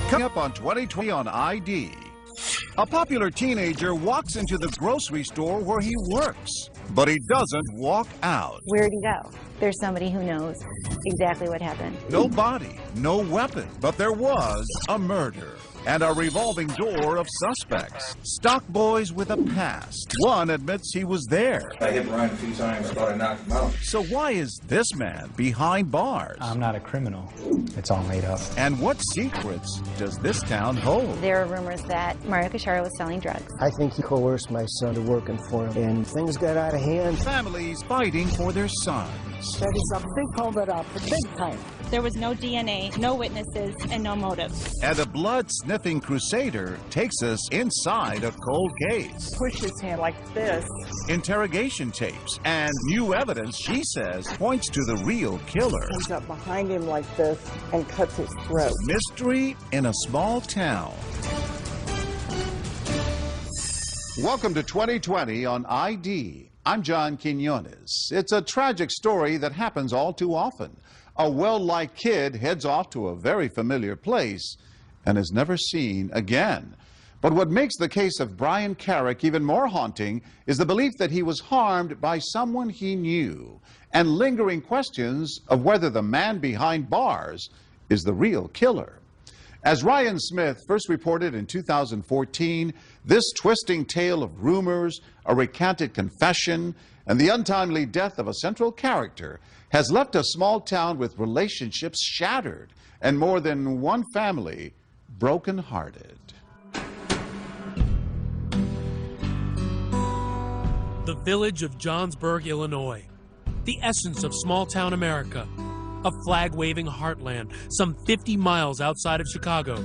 Coming up on 2020 on ID. A popular teenager walks into the grocery store where he works, but he doesn't walk out. Where'd he go? There's somebody who knows exactly what happened. No body, no weapon, but there was a murder and a revolving door of suspects. Stock boys with a past. One admits he was there. I hit Brian a few times. I thought I knocked him out. So why is this man behind bars? I'm not a criminal. It's all made up. And what secrets does this town hold? There are rumors that Mario Cacharo was selling drugs. I think he coerced my son to working for him, and things got out of hand. Families fighting for their sons. That is a big holdup, big time. There was no DNA, no witnesses, and no motive. And a blood-sniffing crusader takes us inside a cold case. Push his hand like this. Interrogation tapes and new evidence, she says, points to the real killer. Comes up behind him like this and cuts his throat. Mystery in a small town. Welcome to 2020 on ID. I'm John Quinones. It's a tragic story that happens all too often. A well-liked kid heads off to a very familiar place and is never seen again. But what makes the case of Brian Carrick even more haunting is the belief that he was harmed by someone he knew, and lingering questions of whether the man behind bars is the real killer. As Ryan Smith first reported in 2014, this twisting tale of rumors, a recanted confession, and the untimely death of a central character has left a small town with relationships shattered and more than one family broken-hearted. The village of Johnsburg, Illinois, the essence of small-town America, a flag-waving heartland some 50 miles outside of Chicago,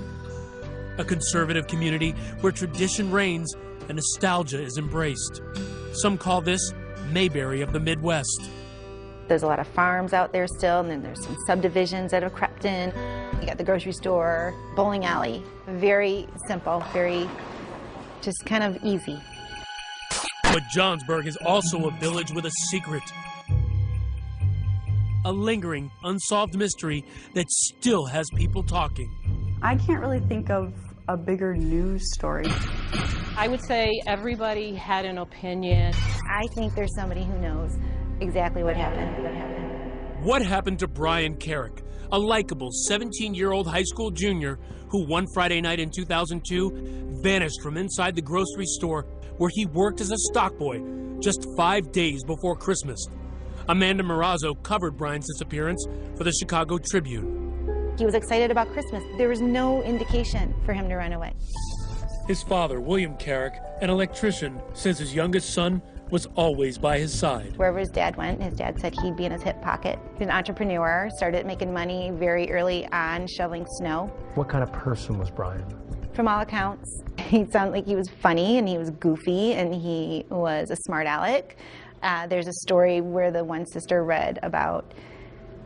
a conservative community where tradition reigns and nostalgia is embraced. Some call this Mayberry of the Midwest. There's a lot of farms out there still, and then there's some subdivisions that have crept in. You got the grocery store, bowling alley. Very simple, very just kind of easy. But Johnsburg is also a village with a secret. A lingering, unsolved mystery that still has people talking. I can't really think of a bigger news story. I would say everybody had an opinion. I think there's somebody who knows exactly what happened. What happened to Brian Carrick, a likable 17-year-old high school junior who one Friday night in 2002 vanished from inside the grocery store where he worked as a stock boy just 5 days before Christmas? Amanda Marazzo covered Brian's disappearance for the Chicago Tribune. He was excited about Christmas. There was no indication for him to run away. His father, William Carrick, an electrician, says his youngest son was always by his side. Wherever his dad went, his dad said he'd be in his hip pocket. He's an entrepreneur, started making money very early on shoveling snow. What kind of person was Brian? From all accounts, he sounded like he was funny and he was goofy and he was a smart aleck. There's a story where the one sister read about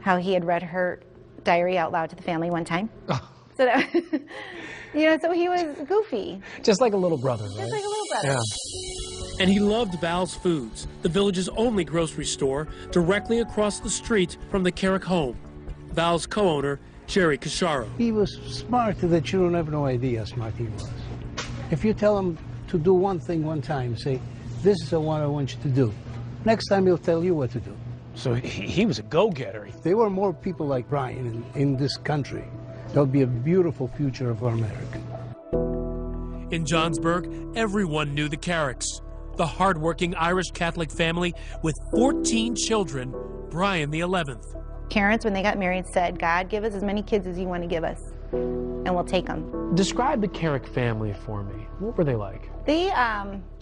how he had read her diary out loud to the family one time. Oh. So that, so he was goofy. Just like a little brother, right? Just like a little brother. Yeah. And he loved Val's Foods, the village's only grocery store, directly across the street from the Carrick home. Val's co-owner, Jerry Cacharo. He was smart that you don't have no idea how smart he was. If you tell him to do one thing one time, say, this is the one I want you to do. Next time he'll tell you what to do. So he was a go-getter. If there were more people like Brian in this country, there'll be a beautiful future of America. In Johnsburg, everyone knew the Carricks, the hardworking Irish Catholic family with 14 children, Brian the 11th. Parents, when they got married, said, God, give us as many kids as you want to give us, and we'll take them. Describe the Carrick family for me. What were they like? They,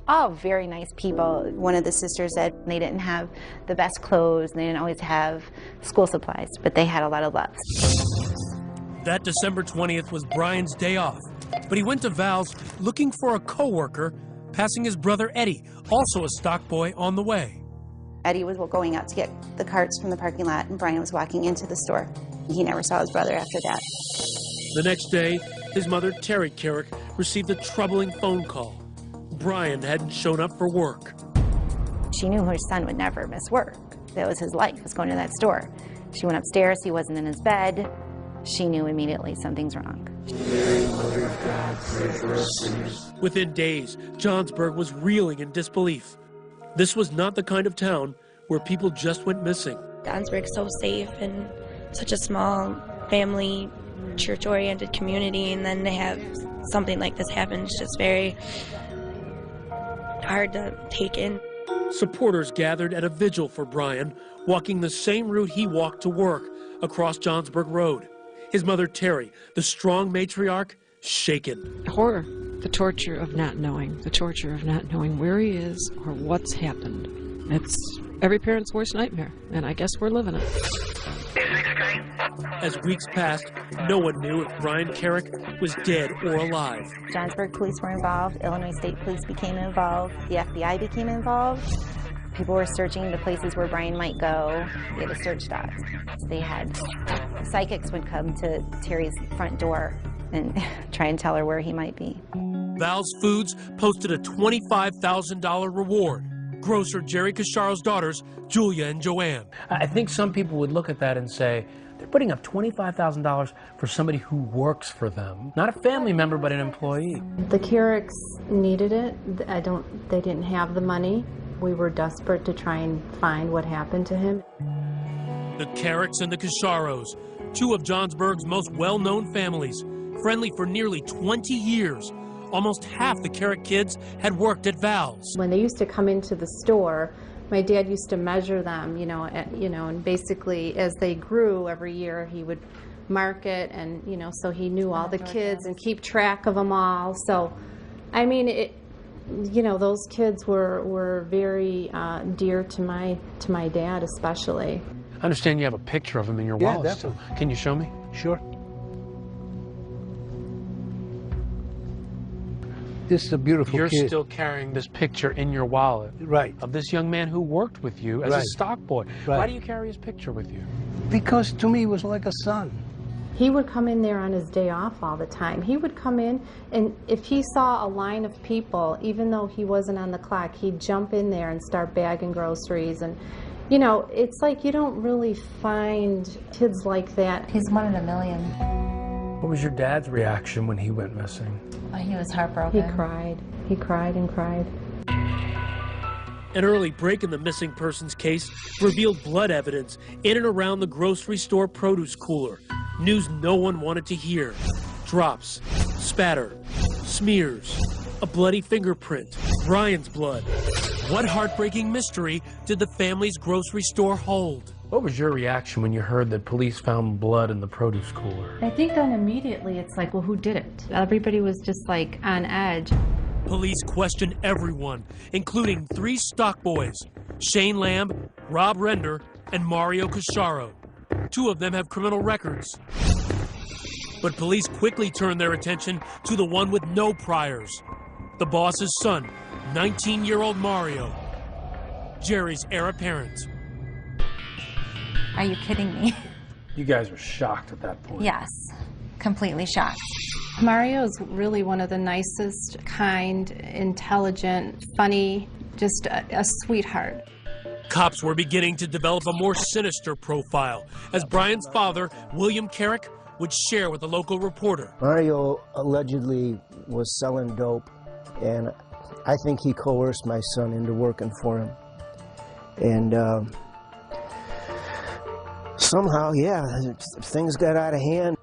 all very nice people. One of the sisters said they didn't have the best clothes, and they didn't always have school supplies, but they had a lot of love. That December 20th was Brian's day off, but he went to Val's looking for a co-worker, passing his brother Eddie, also a stock boy, on the way. Eddie was going out to get the carts from the parking lot, and Brian was walking into the store. He never saw his brother after that. The next day, his mother, Terry Carrick, received a troubling phone call. Brian hadn't shown up for work. She knew her son would never miss work. That was his life, was going to that store. She went upstairs, he wasn't in his bed. she knew immediately something's wrong. Within days, Johnsburg was reeling in disbelief. This was not the kind of town where people just went missing. Johnsburg's so safe and such a small family, church-oriented community, and then to have something like this happen is just very hard to take in. Supporters gathered at a vigil for Brian, walking the same route he walked to work, across Johnsburg Road. His mother, Terry, the strong matriarch, shaken. Horror, the torture of not knowing, where he is or what's happened. It's every parent's worst nightmare, and I guess we're living it. As weeks passed, no one knew if Brian Carrick was dead or alive. Johnsburg police were involved, Illinois State Police became involved, the FBI became involved. People were searching the places where Brian might go. They had a search dog. They had psychics would come to Terry's front door and try and tell her where he might be. Val's Foods posted a $25,000 reward. Grocer Jerry Casharo's daughters, Julia and Joanne. I think some people would look at that and say, they're putting up $25,000 for somebody who works for them. Not a family member, but an employee. The Carricks needed it. They didn't have the money. We were desperate to try and find what happened to him. The Carricks and the Casharos, two of Johnsburg's most well-known families, friendly for nearly 20 years. Almost half the Carrick kids had worked at Val's. When they used to come into the store, my dad used to measure them, and basically as they grew every year, he would mark it, and so he knew all the kids and keep track of them all. So, I mean, those kids were very dear to my dad, especially. I understand you have a picture of him in your wallet. Definitely. Can you show me? Sure. This is a beautiful You're kid. still carrying this picture in your wallet. Right. Of this young man who worked with you as a stock boy. Right. Why do you carry his picture with you? Because to me, he was like a son. He would come in there on his day off all the time. He would come in, and if he saw a line of people, even though he wasn't on the clock, he'd jump in there and start bagging groceries. And, it's like you don't really find kids like that. He's one in a million. What was your dad's reaction when he went missing? Well, he was heartbroken. He cried. He cried and cried. An early break in the missing persons case revealed blood evidence in and around the grocery store produce cooler. News no one wanted to hear. Drops, spatter, smears, a bloody fingerprint, Brian's blood. What heartbreaking mystery did the family's grocery store hold? What was your reaction when you heard that police found blood in the produce cooler? I think then immediately it's like, well, who did it? Everybody was just like on edge. Police questioned everyone, including 3 stock boys, Shane Lamb, Rob Render, and Mario Casharo. 2 of them have criminal records. But police quickly turned their attention to the one with no priors, the boss's son, 19-year-old Mario, Jerry's heir apparent. Are you kidding me? You guys were shocked at that point. Yes, completely shocked. Mario's really one of the nicest, kind, intelligent, funny, just a sweetheart. Cops were beginning to develop a more sinister profile as Brian's father, William Carrick, would share with a local reporter. Mario allegedly was selling dope, and I think he coerced my son into working for him. And somehow, things got out of hand.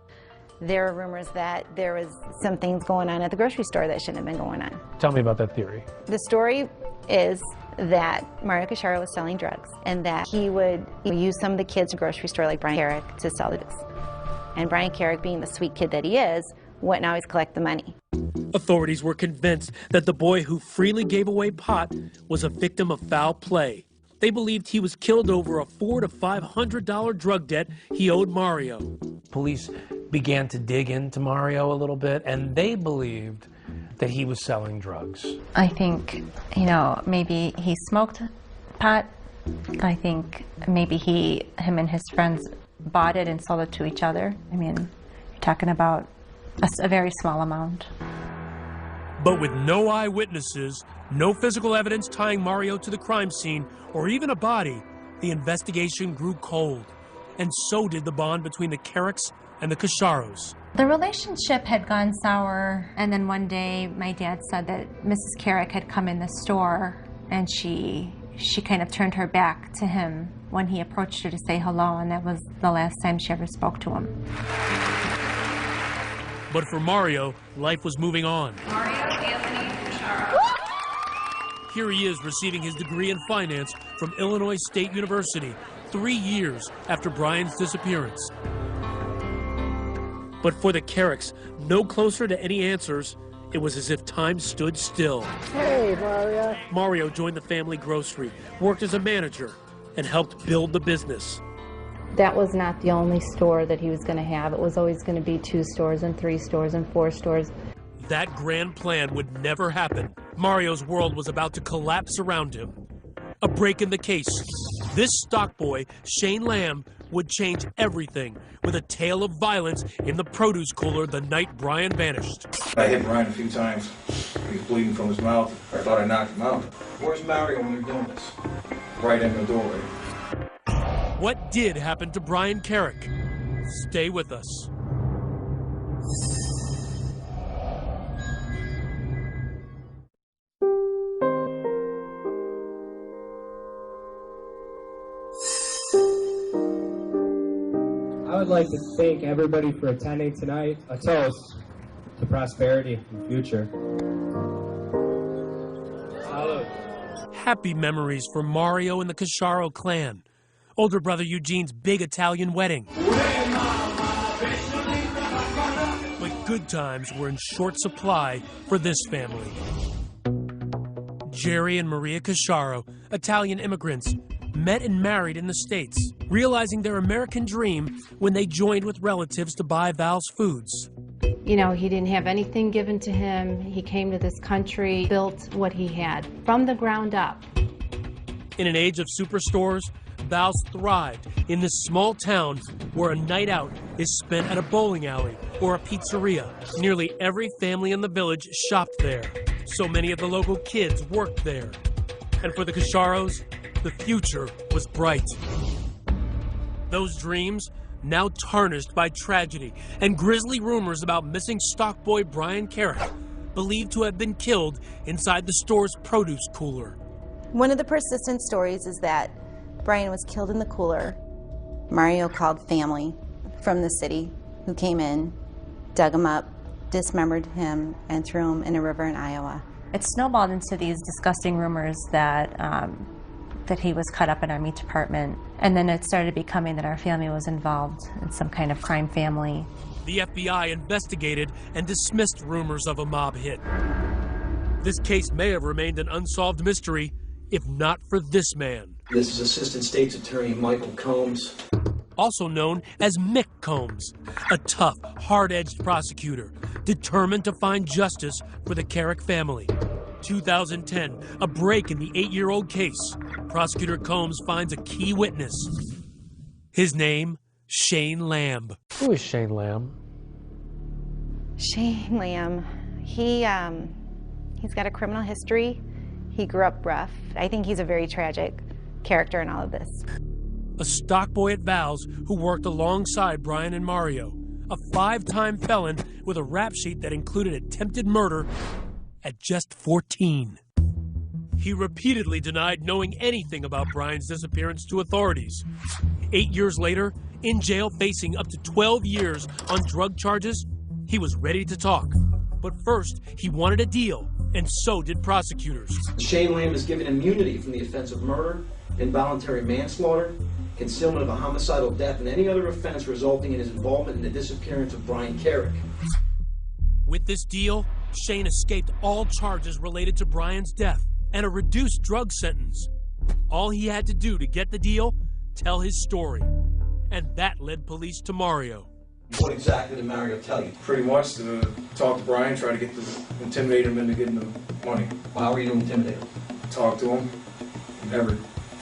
There are rumors that there was some things going on at the grocery store that shouldn't have been going on. Tell me about that theory. The story is that Mario Casharo was selling drugs and that he would use some of the kids in the grocery store like Brian Carrick to sell the drugs. And Brian Carrick, being the sweet kid that he is, wouldn't always collect the money. Authorities were convinced that the boy who freely gave away pot was a victim of foul play. They believed he was killed over a $400 to $500 drug debt he owed Mario. Police began to dig into Mario a little bit, and they believed that he was selling drugs. I think, maybe he smoked pot. I think maybe him and his friends bought it and sold it to each other. I mean, you're talking about a very small amount. But with no eyewitnesses, no physical evidence tying Mario to the crime scene, or even a body, the investigation grew cold. And so did the bond between the Carricks and the Casharos. The relationship had gone sour, and then one day my dad said that Mrs. Carrick had come in the store, and she kind of turned her back to him when he approached her to say hello, and that was the last time she ever spoke to him. But for Mario, life was moving on. Mario Anthony Casharo. Here he is receiving his degree in finance from Illinois State University 3 years after Brian's disappearance. But for the Carricks, no closer to any answers, it was as if time stood still. Hey, Mario. Mario joined the family grocery, worked as a manager, and helped build the business. That was not the only store that he was going to have. It was always going to be 2 stores and 3 stores and 4 stores. That grand plan would never happen. Mario's world was about to collapse around him. A break in the case. This stock boy, Shane Lamb, would change everything with a tale of violence in the produce cooler the night Brian vanished. I hit Brian a few times. He was bleeding from his mouth. I thought I knocked him out. Where's Mario when they're doing this? Right in the doorway. What did happen to Brian Carrick? Stay with us. I would like to thank everybody for attending tonight. A toast to prosperity and future. Salud. Happy memories for Mario and the Casharo clan. Older brother Eugene's big Italian wedding. But good times were in short supply for this family. Jerry and Maria Casharo, Italian immigrants, met and married in the States, realizing their American dream when they joined with relatives to buy Val's Foods. You know, he didn't have anything given to him. He came to this country, built what he had from the ground up. In an age of superstores, Val's thrived in this small town where a night out is spent at a bowling alley or a pizzeria. Nearly every family in the village shopped there. So many of the local kids worked there. And for the Casharos, the future was bright. Those dreams now tarnished by tragedy and grisly rumors about missing stock boy Brian Carrick, believed to have been killed inside the store's produce cooler. One of the persistent stories is that Brian was killed in the cooler. Mario called family from the city who came in, dug him up, dismembered him, and threw him in a river in Iowa. It snowballed into these disgusting rumors that that he was cut up in our meat department, and then it started becoming that our family was involved in some kind of crime family. The FBI investigated and dismissed rumors of a mob hit. This case may have remained an unsolved mystery if not for this man. This is Assistant State's Attorney Michael Combs. Also known as Mick Combs, a tough, hard-edged prosecutor, determined to find justice for the Carrick family. 2010, a break in the 8-year-old case. Prosecutor Combs finds a key witness. His name, Shane Lamb. Who is Shane Lamb? Shane Lamb, he's got a criminal history. He grew up rough. I think he's a very tragic character in all of this. A stock boy at Val's who worked alongside Brian and Mario. A 5-time felon with a rap sheet that included attempted murder at just 14. He repeatedly denied knowing anything about Brian's disappearance to authorities. 8 years later, in jail facing up to 12 years on drug charges, he was ready to talk. But first, he wanted a deal, and so did prosecutors. Shane Lamb is given immunity from the offense of murder, involuntary manslaughter, concealment of a homicidal death, and any other offense resulting in his involvement in the disappearance of Brian Carrick. With this deal, Shane escaped all charges related to Brian's death and a reduced drug sentence. All he had to do to get the deal, tell his story. And that led police to Mario. What exactly did Mario tell you? Pretty much to talk to Brian, try to intimidate him into getting the money. How were you to intimidate him? Talk to him. He never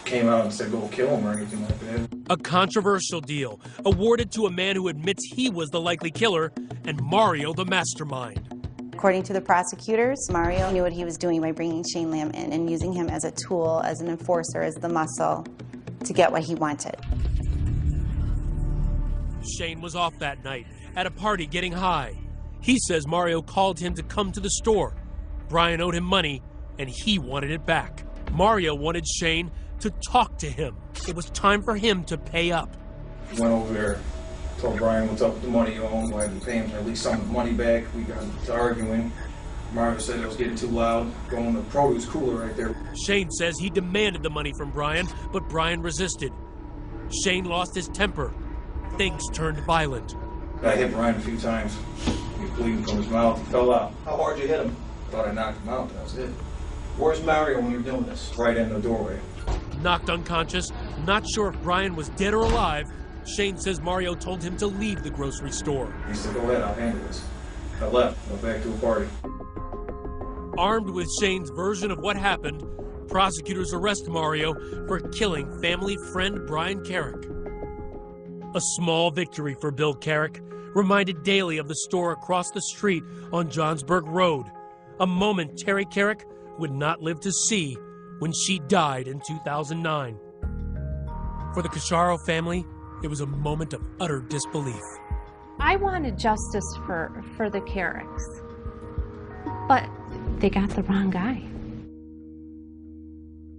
came out and said go kill him or anything like that. A controversial deal, awarded to a man who admits he was the likely killer, and Mario the mastermind. According to the prosecutors, Mario knew what he was doing by bringing Shane Lamb in and using him as a tool, as an enforcer, as the muscle to get what he wanted. Shane was off that night, at a party getting high. He says Mario called him to come to the store. Brian owed him money, and he wanted it back. Mario wanted Shane to talk to him. It was time for him to pay up. Went over there, told Brian what's up with the money you owe him, I had to pay him at least some of the money back. We got to arguing. Mario said I was getting too loud, going to the produce cooler right there. Shane says he demanded the money from Brian, but Brian resisted. Shane lost his temper. Things turned violent. I hit Brian a few times. He was bleeding from his mouth. He fell out. How hard you hit him? Thought I knocked him out, that was it. Where's Mario when you're doing this? Right in the doorway. Knocked unconscious, not sure if Brian was dead or alive, Shane says Mario told him to leave the grocery store. He said, go ahead, I'll handle this. I left, went back to a party. Armed with Shane's version of what happened, prosecutors arrest Mario for killing family friend Brian Carrick. A small victory for Bill Carrick, reminded daily of the store across the street on Johnsburg Road, a moment Terry Carrick would not live to see when she died in 2009. For the Cacharo family, it was a moment of utter disbelief. I wanted justice for the Carricks, but they got the wrong guy.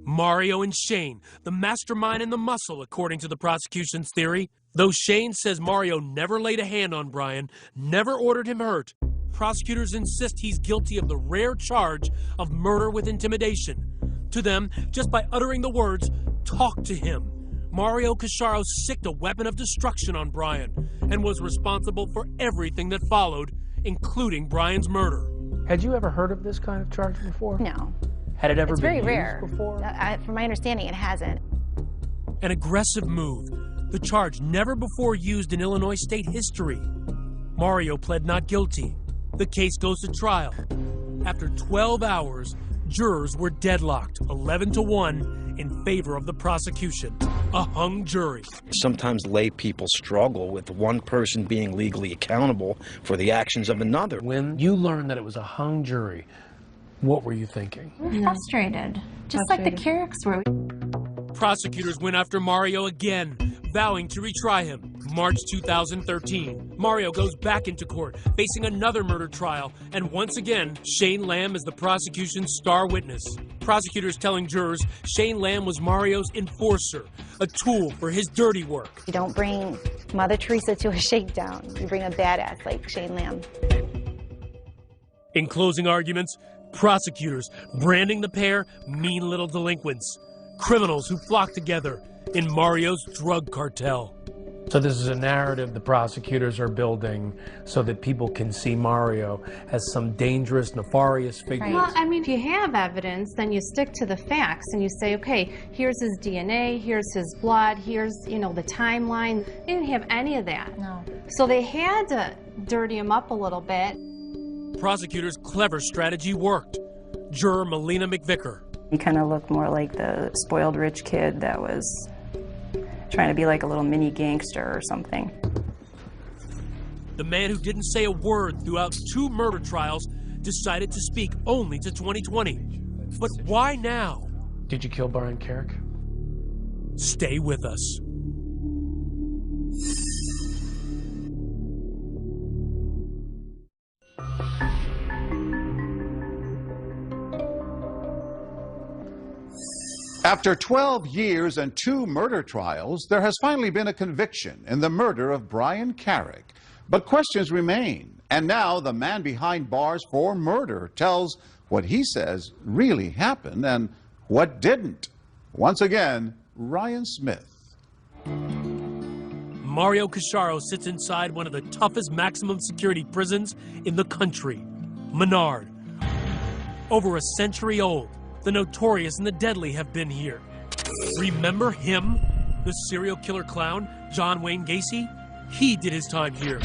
Mario and Shane, the mastermind and the muscle, according to the prosecution's theory. Though Shane says Mario never laid a hand on Brian, never ordered him hurt, prosecutors insist he's guilty of the rare charge of murder with intimidation. To them, just by uttering the words, "Talk to him," Mario Cacharo sicked a weapon of destruction on Brian and was responsible for everything that followed, including Brian's murder. Had you ever heard of this kind of charge before? No. Had it ever It's been very used rare. before? From my understanding, it hasn't. An aggressive move, the charge never before used in Illinois state history. Mario pled not guilty. The case goes to trial. After 12 hours, jurors were deadlocked, 11-1, in favor of the prosecution. A hung jury. Sometimes lay people struggle with one person being legally accountable for the actions of another. When you learned that it was a hung jury, what were you thinking? Frustrated, just like the Carricks were. Prosecutors went after Mario again, vowing to retry him. March 2013, Mario goes back into court, facing another murder trial, and once again, Shane Lamb is the prosecution's star witness. Prosecutors telling jurors Shane Lamb was Mario's enforcer, a tool for his dirty work. You don't bring Mother Teresa to a shakedown. You bring a badass like Shane Lamb. In closing arguments, prosecutors branding the pair mean little delinquents, criminals who flock together in Mario's drug cartel. So this is a narrative the prosecutors are building so that people can see Mario as some dangerous, nefarious figure. Well, I mean, if you have evidence, then you stick to the facts and you say, okay, here's his DNA, here's his blood, here's, the timeline. They didn't have any of that. No. So they had to dirty him up a little bit. Prosecutors' clever strategy worked. Juror Melina McVicker. He kind of looked more like the spoiled rich kid that was trying to be like a little mini gangster or something. The man who didn't say a word throughout 2 murder trials decided to speak only to 2020. But why now? Did you kill Brian Carrick? Stay with us. After 12 years and 2 murder trials, there has finally been a conviction in the murder of Brian Carrick. But questions remain, and now the man behind bars for murder tells what he says really happened and what didn't. Once again, Ryan Smith. Mario Cacharo sits inside one of the toughest maximum security prisons in the country, Menard. Over a century old, the notorious and the deadly have been here. Remember him? The serial killer clown, John Wayne Gacy? He did his time here.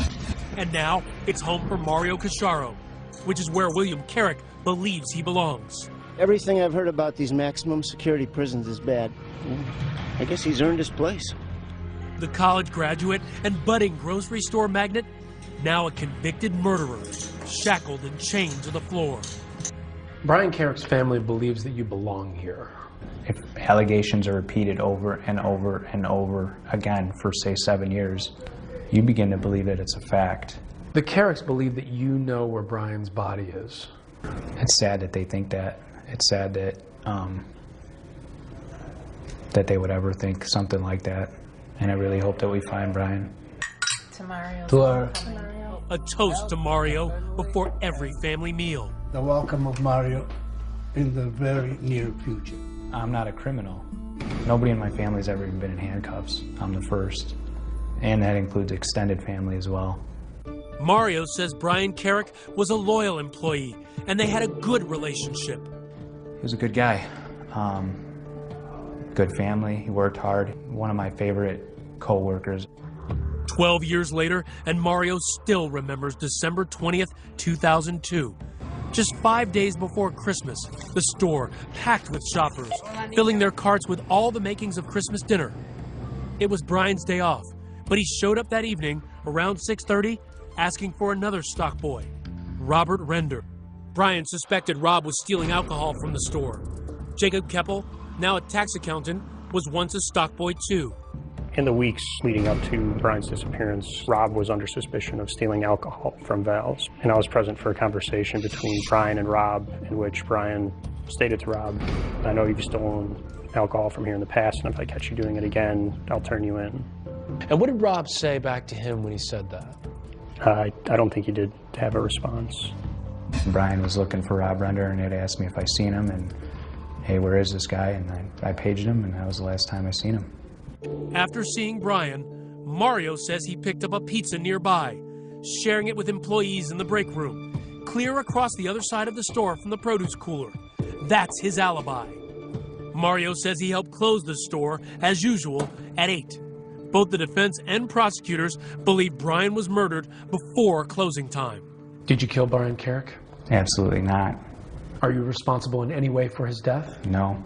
And now, it's home for Mario Cacharo, which is where William Carrick believes he belongs. Everything I've heard about these maximum security prisons is bad. I guess he's earned his place. The college graduate and budding grocery store magnate, now a convicted murderer, shackled and chained to the floor. Brian Carrick's family believes that you belong here. If allegations are repeated over and over and over again for, say, 7 years, you begin to believe that it's a fact. The Carricks believe that you know where Brian's body is. It's sad that they think that. It's sad that that they would ever think something like that. And I really hope that we find Brian. A toast to Mario before every family meal. The welcome of Mario in the very near future. I'm not a criminal. Nobody in my family's ever even been in handcuffs. I'm the first. And that includes extended family as well. Mario says Brian Carrick was a loyal employee, and they had a good relationship. He was a good guy. Good family. He worked hard. One of my favorite co-workers. 12 years later, and Mario still remembers December 20th, 2002. Just 5 days before Christmas, the store packed with shoppers, filling their carts with all the makings of Christmas dinner. It was Brian's day off, but he showed up that evening around 6:30 asking for another stock boy, Robert Render. Brian suspected Rob was stealing alcohol from the store. Jacob Keppel, now a tax accountant, was once a stock boy too. In the weeks leading up to Brian's disappearance, Rob was under suspicion of stealing alcohol from Val's. And I was present for a conversation between Brian and Rob in which Brian stated to Rob, I know you've stolen alcohol from here in the past, and if I catch you doing it again, I'll turn you in. And what did Rob say back to him when he said that? I don't think he did have a response. Brian was looking for Rob Render and had asked me if I seen him, and hey, where is this guy? And I paged him, and that was the last time I seen him. After seeing Brian, Mario says he picked up a pizza nearby, sharing it with employees in the break room, clear across the other side of the store from the produce cooler. That's his alibi. Mario says he helped close the store, as usual, at 8. Both the defense and prosecutors believe Brian was murdered before closing time. Did you kill Brian Carrick? Absolutely not. Are you responsible in any way for his death? No.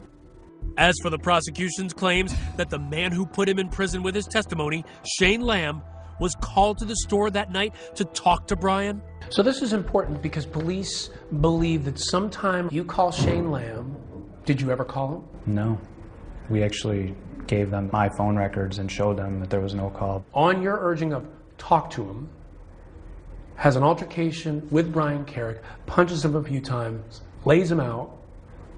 As for the prosecution's claims that the man who put him in prison with his testimony, Shane Lamb, was called to the store that night to talk to Brian. So this is important because police believe that sometime you call Shane Lamb. Did you ever call him? No. We actually gave them my phone records and showed them that there was no call. On your urging of talk to him, has an altercation with Brian Carrick, punches him a few times, lays him out.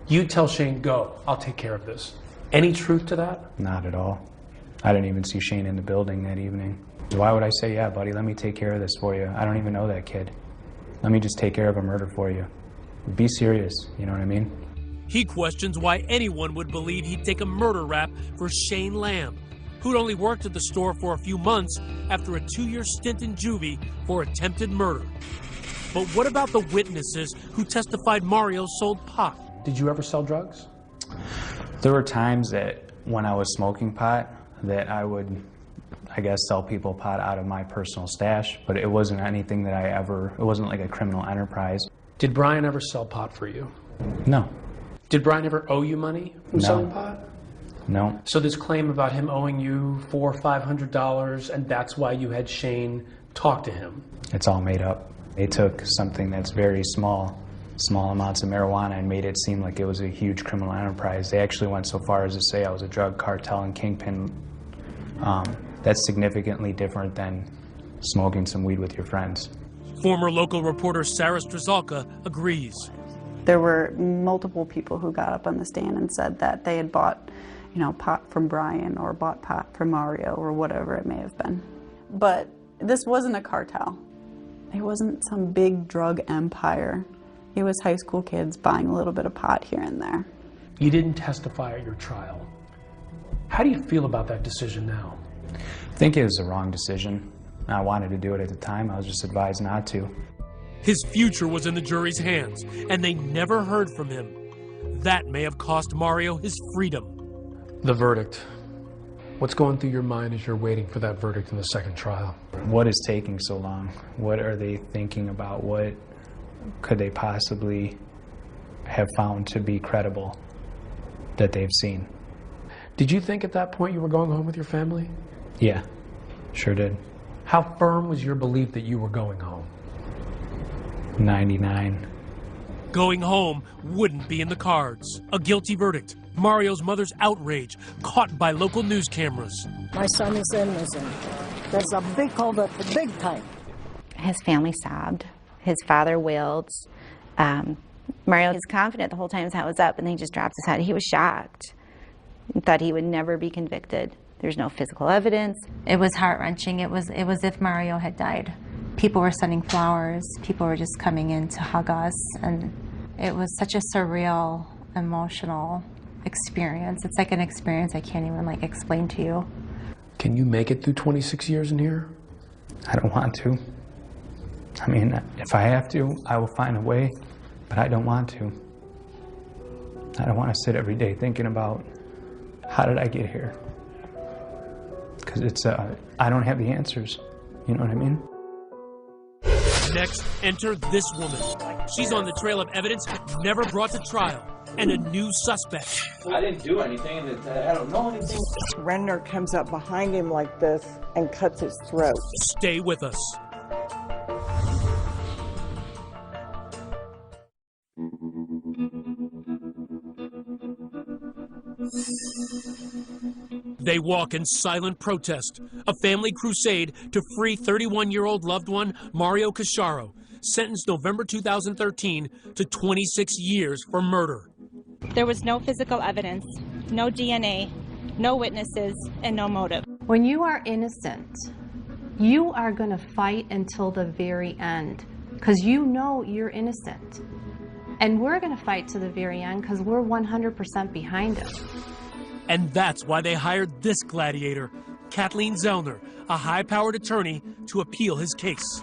You tell Shane, go, I'll take care of this. Any truth to that? Not at all. I didn't even see Shane in the building that evening. Why would I say, yeah, buddy, let me take care of this for you? I don't even know that kid. Let me just take care of a murder for you. Be serious, you know what I mean? He questions why anyone would believe he'd take a murder rap for Shane Lamb, who'd only worked at the store for a few months after a 2-year stint in juvie for attempted murder. But what about the witnesses who testified Mario sold pot? Did you ever sell drugs? There were times that when I was smoking pot that I would, I guess, sell people pot out of my personal stash, but it wasn't anything that it wasn't like a criminal enterprise. Did Brian ever sell pot for you? No. Did Brian ever owe you money from selling pot? No. So this claim about him owing you $400 or $500, and that's why you had Shane talk to him? It's all made up. They took something that's very small amounts of marijuana and made it seem like it was a huge criminal enterprise. They actually went so far as to say I was a drug cartel and kingpin. That's significantly different than smoking some weed with your friends. Former local reporter Sarah Strzelka agrees. There were multiple people who got up on the stand and said that they had bought, pot from Brian or bought pot from Mario or whatever it may have been. But this wasn't a cartel. It wasn't some big drug empire. It was high school kids buying a little bit of pot here and there. You didn't testify at your trial. How do you feel about that decision now? I think it was the wrong decision. I wanted to do it at the time. I was just advised not to. His future was in the jury's hands, and they never heard from him. That may have cost Mario his freedom. The verdict. What's going through your mind as you're waiting for that verdict in the second trial? What is taking so long? What are they thinking about? What could they possibly have found to be credible that they've seen? Did you think at that point you were going home with your family? Yeah, sure did. How firm was your belief that you were going home? 99. Going home wouldn't be in the cards. A guilty verdict. Mario's mother's outrage, caught by local news cameras. My son is innocent. There's a big holdup, big time. His family sobbed. His father wailed. Mario is confident the whole time his hat was up, and then he just drops his hat. He was shocked and thought he would never be convicted. There's no physical evidence. It was heart-wrenching. It was if Mario had died. People were sending flowers. People were just coming in to hug us, and it was such a surreal, emotional experience. It's like an experience I can't even explain to you. Can you make it through 26 years in here? I don't want to. I mean, if I have to, I will find a way, but I don't want to. I don't want to sit every day thinking about, how did I get here? Because I don't have the answers. You know what I mean? Next, enter this woman. She's on the trail of evidence never brought to trial, and a new suspect. I didn't do anything, and I don't know anything. Renner comes up behind him like this and cuts his throat. Stay with us. They walk in silent protest, a family crusade to free 31-year-old loved one Mario Casciaro, sentenced November 2013 to 26 years for murder. There was no physical evidence, no DNA, no witnesses, and no motive. When you are innocent, you are going to fight until the very end because you know you're innocent. And we're going to fight to the very end because we're 100% behind him. And that's why they hired this gladiator, Kathleen Zellner, a high-powered attorney, to appeal his case.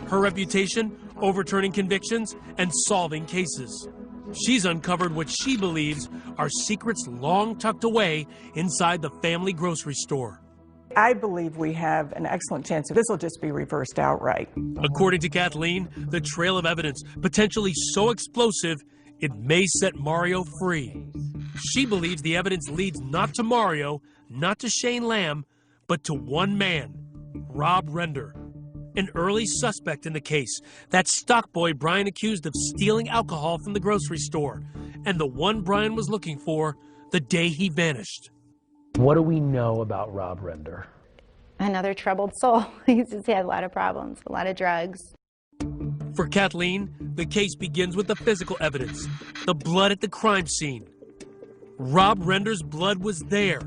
Her reputation, overturning convictions and solving cases. She's uncovered what she believes are secrets long tucked away inside the family grocery store. I believe we have an excellent chance that this will just be reversed outright. According to Kathleen, the trail of evidence, potentially so explosive, it may set Mario free. She believes the evidence leads not to Mario, not to Shane Lamb, but to one man, Rob Render, an early suspect in the case, that stock boy Brian accused of stealing alcohol from the grocery store, and the one Brian was looking for the day he vanished. What do we know about Rob Render? Another troubled soul. He's just had a lot of problems, a lot of drugs. For Kathleen, the case begins with the physical evidence, the blood at the crime scene. Rob Render's blood was there,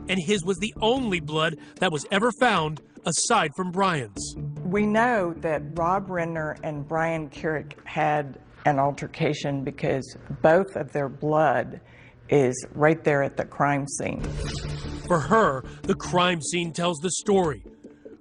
and his was the only blood that was ever found aside from Brian's. We know that Rob Render and Brian Carrick had an altercation because both of their blood is right there at the crime scene. For her, the crime scene tells the story.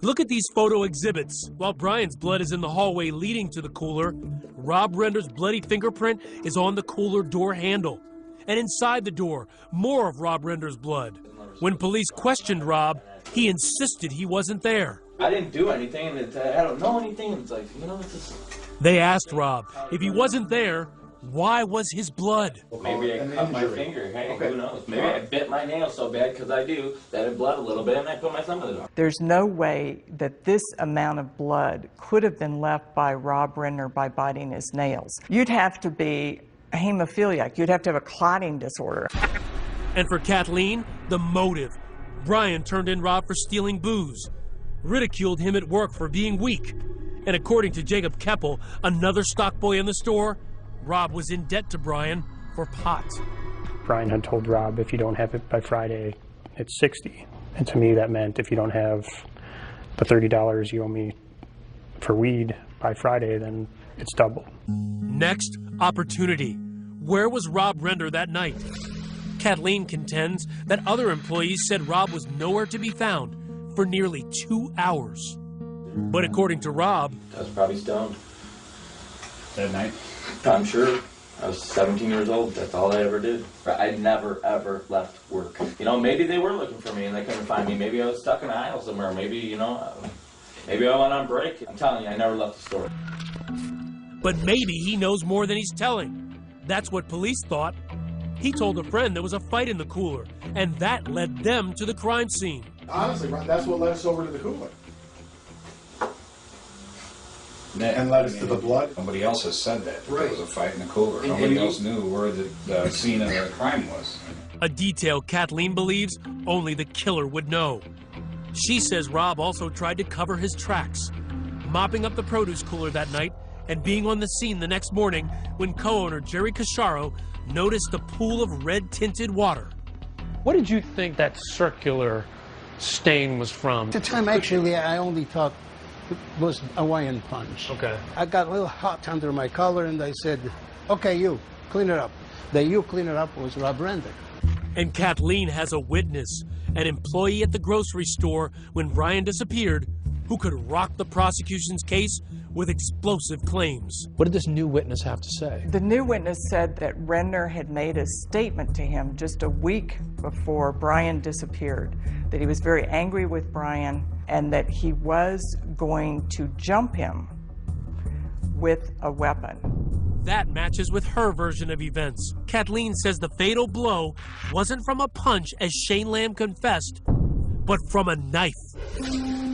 Look at these photo exhibits. While Brian's blood is in the hallway leading to the cooler, Rob Render's bloody fingerprint is on the cooler door handle. And inside the door, more of Rob Render's blood. When police questioned Rob, he insisted he wasn't there. I didn't do anything, and I don't know anything. It's like, it's just... They asked Rob, if he wasn't there, why was his blood? Maybe I cut my finger. Hey, who knows? Maybe I bit my nail so bad, because I do, that it bled a little bit, and I put my thumb in the door. There's no way that this amount of blood could have been left by Rob Render by biting his nails. You'd have to be a hemophiliac. You'd have to have a clotting disorder. And for Kathleen, the motive. Brian turned in Rob for stealing booze, ridiculed him at work for being weak. And according to Jacob Keppel, another stock boy in the store, Rob was in debt to Brian for pot. Brian had told Rob, if you don't have it by Friday, it's $60. And to me, that meant if you don't have the $30 you owe me for weed by Friday, then it's double. Next, opportunity. Where was Rob Render that night? Kathleen contends that other employees said Rob was nowhere to be found for nearly 2 hours. But according to Rob, I was probably stoned. That night? I'm sure. I was 17 years old. That's all I ever did. I never, ever left work. Maybe they were looking for me and they couldn't find me. Maybe I was stuck in an aisle somewhere. Maybe, maybe I went on break. I'm telling you, I never left the store. But maybe he knows more than he's telling. That's what police thought. He told a friend there was a fight in the cooler, and that led them to the crime scene. Honestly, that's what led us over to the cooler. And led us to the blood. Nobody else has said that. There was a fight in the cooler. Nobody else knew where the scene of the crime was. A detail Kathleen believes only the killer would know. She says Rob also tried to cover his tracks, mopping up the produce cooler that night and being on the scene the next morning when co-owner Jerry Casciaro noticed a pool of red-tinted water. What did you think that circular stain was from? At the time, actually, I only thought it was Hawaiian punch. Okay. I got a little hot under my collar, and I said, okay, you, clean it up. The you clean it up was Rob Render. And Kathleen has a witness, an employee at the grocery store when Brian disappeared, who could rock the prosecution's case with explosive claims. What did this new witness have to say? The new witness said that Renner had made a statement to him just a week before Brian disappeared, that he was very angry with Brian and that he was going to jump him with a weapon. That matches with her version of events. Kathleen says the fatal blow wasn't from a punch, as Shane Lamb confessed, but from a knife.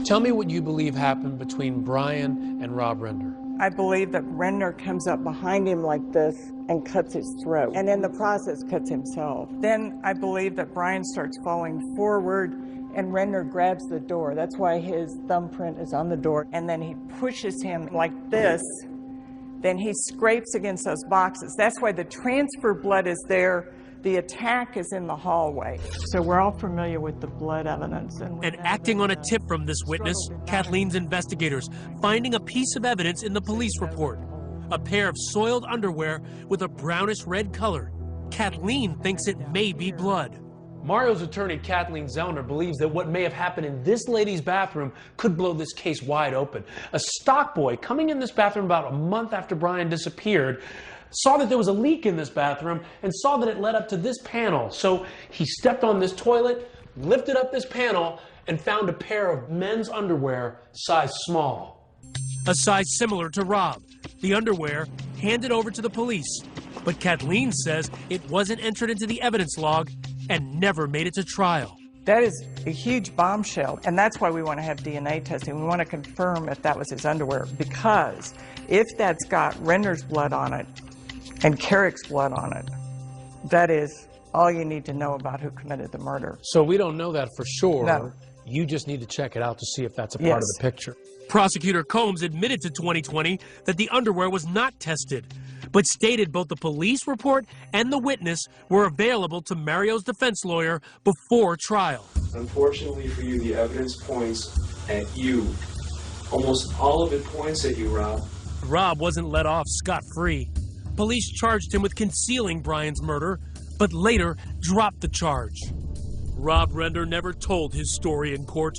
Tell me what you believe happened between Brian and Rob Render. I believe that Renner comes up behind him like this and cuts his throat, and in the process cuts himself. Then I believe that Brian starts falling forward and Renner grabs the door. That's why his thumbprint is on the door. And then he pushes him like this. Then he scrapes against those boxes. That's why the transfer blood is there. The attack is in the hallway. So we're all familiar with the blood evidence. And acting on a tip from this witness, Kathleen's investigators finding a piece of evidence in the police report. A pair of soiled underwear with a brownish red color. Kathleen thinks it may be blood. Mario's attorney, Kathleen Zellner, believes that what may have happened in this lady's bathroom could blow this case wide open. A stock boy coming in this bathroom about a month after Brian disappeared saw that there was a leak in this bathroom and saw that it led up to this panel. So he stepped on this toilet, lifted up this panel, and found a pair of men's underwear size small. A size similar to Rob. The underwear handed over to the police. But Kathleen says it wasn't entered into the evidence log and never made it to trial. That is a huge bombshell, and that's why we want to have DNA testing. We want to confirm if that was his underwear, because if that's got Renner's blood on it and Carrick's blood on it, that is all you need to know about who committed the murder. So we don't know that for sure. No. You just need to check it out to see if that's a part of the picture. Prosecutor Combs admitted to 2020 that the underwear was not tested, but stated both the police report and the witness were available to Mario's defense lawyer before trial. Unfortunately for you, the evidence points at you. Almost all of it points at you, Rob. Rob wasn't let off scot-free. Police charged him with concealing Brian's murder, but later dropped the charge. Rob Render never told his story in court.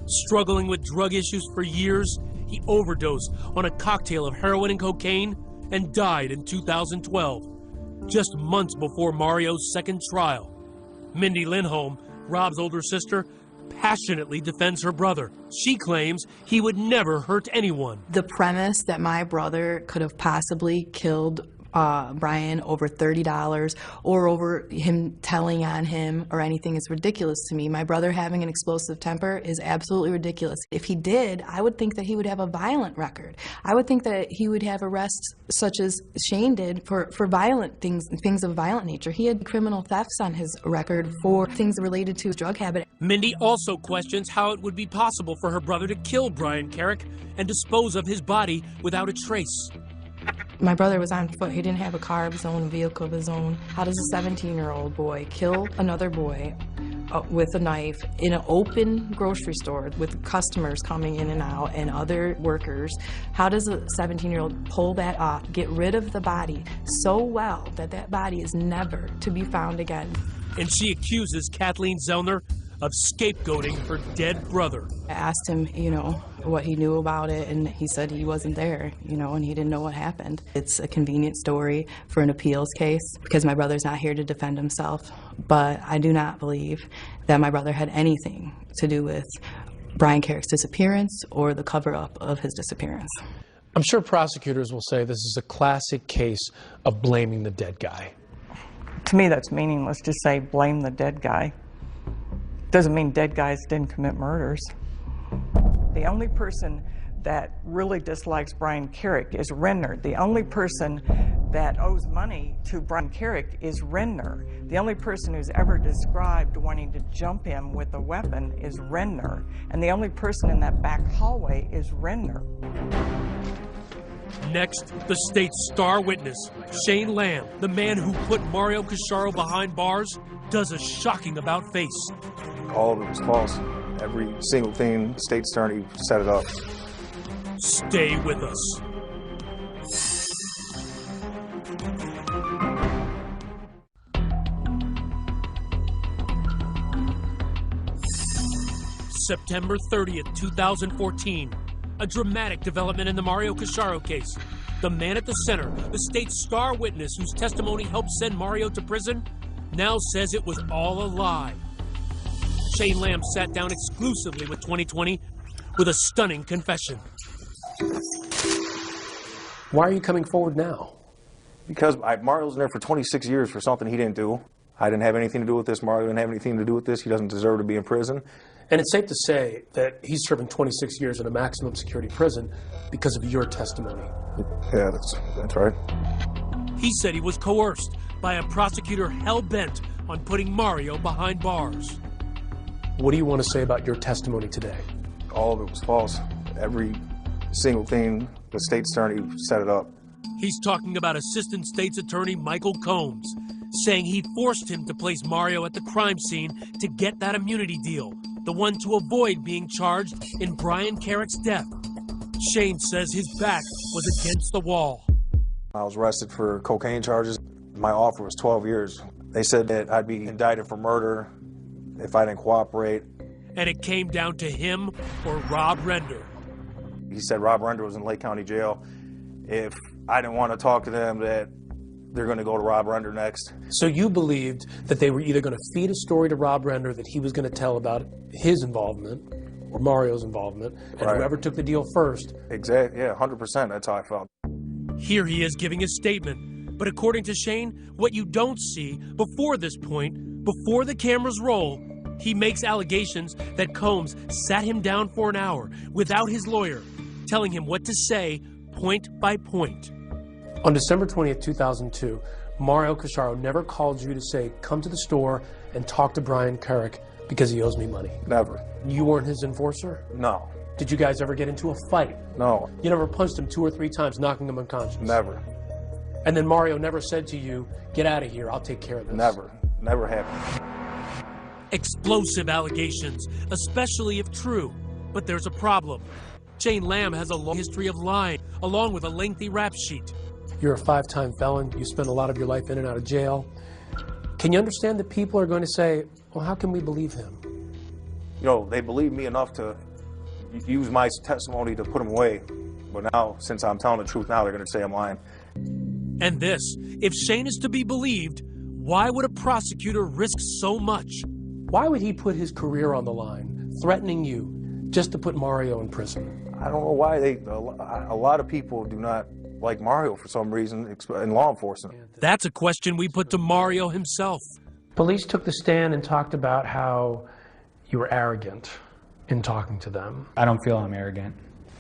Struggling with drug issues for years, he overdosed on a cocktail of heroin and cocaine and died in 2012, just months before Mario's second trial. Mindy Lindholm, Rob's older sister, passionately defends her brother. She claims he would never hurt anyone. The premise that my brother could have possibly killed Brian over $30 or over him telling on him or anything is ridiculous to me. My brother having an explosive temper is absolutely ridiculous. If he did, I would think that he would have a violent record. I would think that he would have arrests such as Shane did for violent things of a violent nature. He had criminal thefts on his record for things related to his drug habit. Mindy also questions how it would be possible for her brother to kill Brian Carrick and dispose of his body without a trace. My brother was on foot. He didn't have a car of his own, a vehicle of his own. How does a 17-year-old boy kill another boy with a knife in an open grocery store with customers coming in and out and other workers? How does a 17-year-old pull that off, get rid of the body so well that that body is never to be found again? And she accuses Kathleen Zellner of scapegoating her dead brother. I asked him, what he knew about it, and he said he wasn't there, and he didn't know what happened. It's a convenient story for an appeals case because my brother's not here to defend himself, but I do not believe that my brother had anything to do with Brian Carrick's disappearance or the cover-up of his disappearance. I'm sure prosecutors will say this is a classic case of blaming the dead guy. To me, that's meaningless. Just say blame the dead guy. Doesn't mean dead guys didn't commit murders. The only person that really dislikes Brian Carrick is Renner. The only person that owes money to Brian Carrick is Renner. The only person who's ever described wanting to jump him with a weapon is Renner. And the only person in that back hallway is Renner. Next, the state's star witness, Shane Lamb, the man who put Mario Casciaro behind bars, does a shocking about-face. All of it was false. Every single thing, the state's attorney set it up. Stay with us. September 30th, 2014. A dramatic development in the Mario Casciaro case. The man at the center, the state's star witness whose testimony helped send Mario to prison, now says it was all a lie. Shane Lamb sat down exclusively with 2020 with a stunning confession. Why are you coming forward now? Because Mario's in there for 26 years for something he didn't do. I didn't have anything to do with this. Mario didn't have anything to do with this. He doesn't deserve to be in prison. And it's safe to say that he's serving 26 years in a maximum security prison because of your testimony. Yeah, that's right. He said he was coerced by a prosecutor hell-bent on putting Mario behind bars. What do you want to say about your testimony today? All of it was false. Every single thing, the state's attorney set it up. He's talking about Assistant State's Attorney Michael Combs, saying he forced him to place Mario at the crime scene to get that immunity deal, the one to avoid being charged in Brian Carrick's death. Shane says his back was against the wall. I was arrested for cocaine charges. My offer was 12 years. They said that I'd be indicted for murder if I didn't cooperate. And it came down to him or Rob Render. He said Rob Render was in Lake County Jail. If I didn't want to talk to them, that they're going to go to Rob Render next. So you believed that they were either going to feed a story to Rob Render that he was going to tell about his involvement or Mario's involvement, and right. Whoever took the deal first. Exactly, yeah, 100%, that's how I felt. Here he is giving a statement. But according to Shane, what you don't see before this point, before the cameras roll, he makes allegations that Combs sat him down for an hour without his lawyer, telling him what to say point by point. On December 20th, 2002, Mario Casciaro never called you to say, come to the store and talk to Brian Carrick because he owes me money. Never. You weren't his enforcer? No. Did you guys ever get into a fight? No. You never punched him 2 or 3 times, knocking him unconscious? Never. And then Mario never said to you, get out of here, I'll take care of this? Never. Never happened. Explosive allegations, especially if true. But there's a problem. Shane Lamb has a long history of lying, along with a lengthy rap sheet. You're a 5-time felon. You spend a lot of your life in and out of jail. Can you understand that people are going to say, well, how can we believe him? You know, they believe me enough to use my testimony to put him away. But now, since I'm telling the truth now, they're going to say I'm lying. And this, if Shane is to be believed, why would a prosecutor risk so much? Why would he put his career on the line, threatening you, just to put Mario in prison? I don't know why a lot of people do not like Mario for some reason in law enforcement. That's a question we put to Mario himself. Police took the stand and talked about how you were arrogant in talking to them. I don't feel I'm arrogant.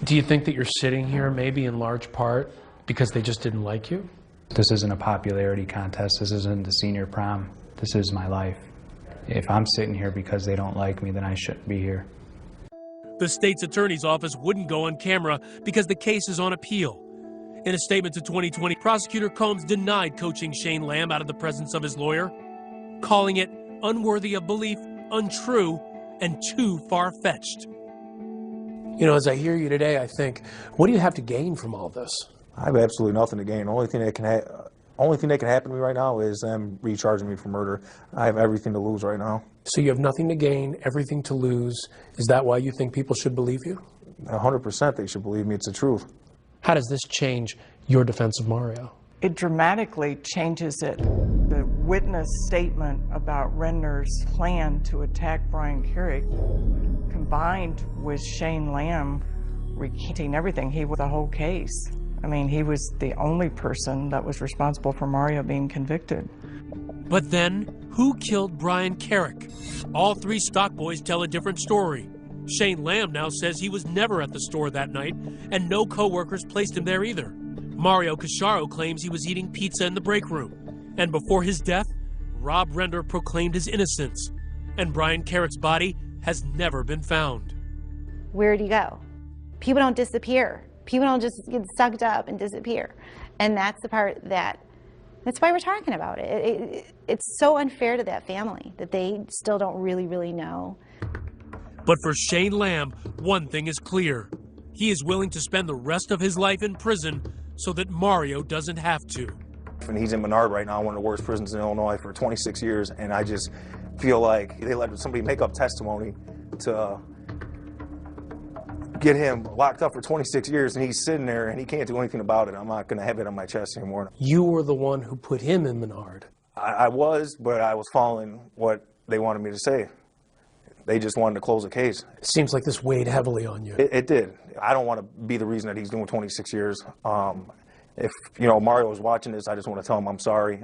Do you think that you're sitting here maybe in large part because they just didn't like you? This isn't a popularity contest. This isn't the senior prom. This is my life. If I'm sitting here because they don't like me, then I shouldn't be here. The state's attorney's office wouldn't go on camera because the case is on appeal. In a statement to 2020, Prosecutor Combs denied coaching Shane Lamb out of the presence of his lawyer, calling it unworthy of belief, untrue, and too far-fetched. You know, as I hear you today, I think, what do you have to gain from all this? I have absolutely nothing to gain. The only thing that can happen to me right now is them recharging me for murder. I have everything to lose right now. So you have nothing to gain, everything to lose. Is that why you think people should believe you? 100% they should believe me. It's the truth. How does this change your defense of Mario? It dramatically changes it. The witness statement about Renner's plan to attack Brian Carrick, combined with Shane Lamb recanting everything, he was the whole case. I mean, he was the only person that was responsible for Mario being convicted. But then, who killed Brian Carrick? All 3 stock boys tell a different story. Shane Lamb now says he was never at the store that night, and no co-workers placed him there either. Mario Casciaro claims he was eating pizza in the break room. And before his death, Rob Render proclaimed his innocence. And Brian Carrick's body has never been found. Where'd he go? People don't disappear. People don't just get sucked up and disappear. And that's the part that's why we're talking about it. It's so unfair to that family that they still don't really know. But for Shane Lamb, one thing is clear. He is willing to spend the rest of his life in prison so that Mario doesn't have to. And he's in Menard right now, one of the worst prisons in Illinois, for 26 years, and I just feel like they let somebody make up testimony to get him locked up for 26 years, and he's sitting there and he can't do anything about it. I'm not going to have it on my chest anymore. You were the one who put him in Menard. I was, but I was following what they wanted me to say. They just wanted to close the case. It seems like this weighed heavily on you. It did. I don't want to be the reason that he's doing 26 years. If, you know, Mario is watching this, I just want to tell him I'm sorry.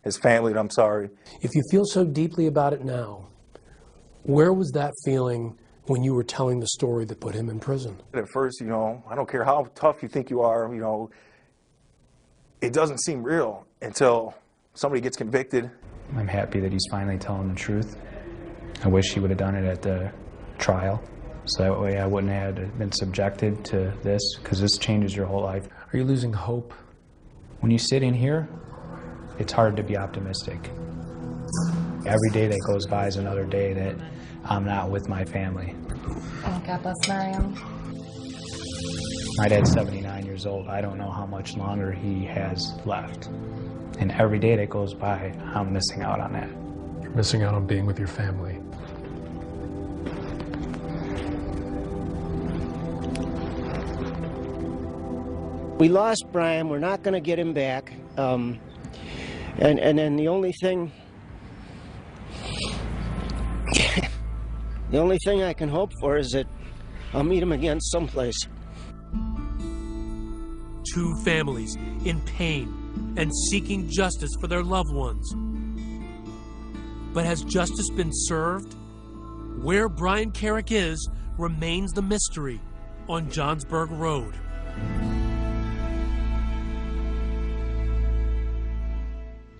His family, I'm sorry. If you feel so deeply about it now, where was that feeling when you were telling the story that put him in prison? At first, you know, I don't care how tough you think you are, you know, it doesn't seem real until somebody gets convicted. I'm happy that he's finally telling the truth. I wish he would have done it at the trial, so that way I wouldn't have been subjected to this, because this changes your whole life. Are you losing hope? When you sit in here, it's hard to be optimistic. Every day that goes by is another day that I'm not with my family. Oh, God bless Mario. My dad's 79 years old. I don't know how much longer he has left. And every day that goes by, I'm missing out on that. You're missing out on being with your family. We lost Brian. We're not going to get him back. And then the only thing I can hope for is that I'll meet him again someplace. Two families in pain and seeking justice for their loved ones. But has justice been served? Where Brian Carrick is remains the mystery on Johnsburg Road.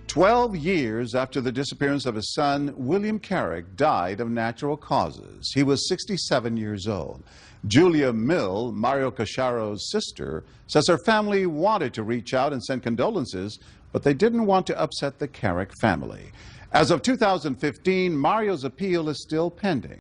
12 years after the disappearance of his son, William Carrick died of natural causes. He was 67 years old. Julia Mill, Mario Casciaro's sister, says her family wanted to reach out and send condolences, but they didn't want to upset the Carrick family. As of 2015, Mario's appeal is still pending.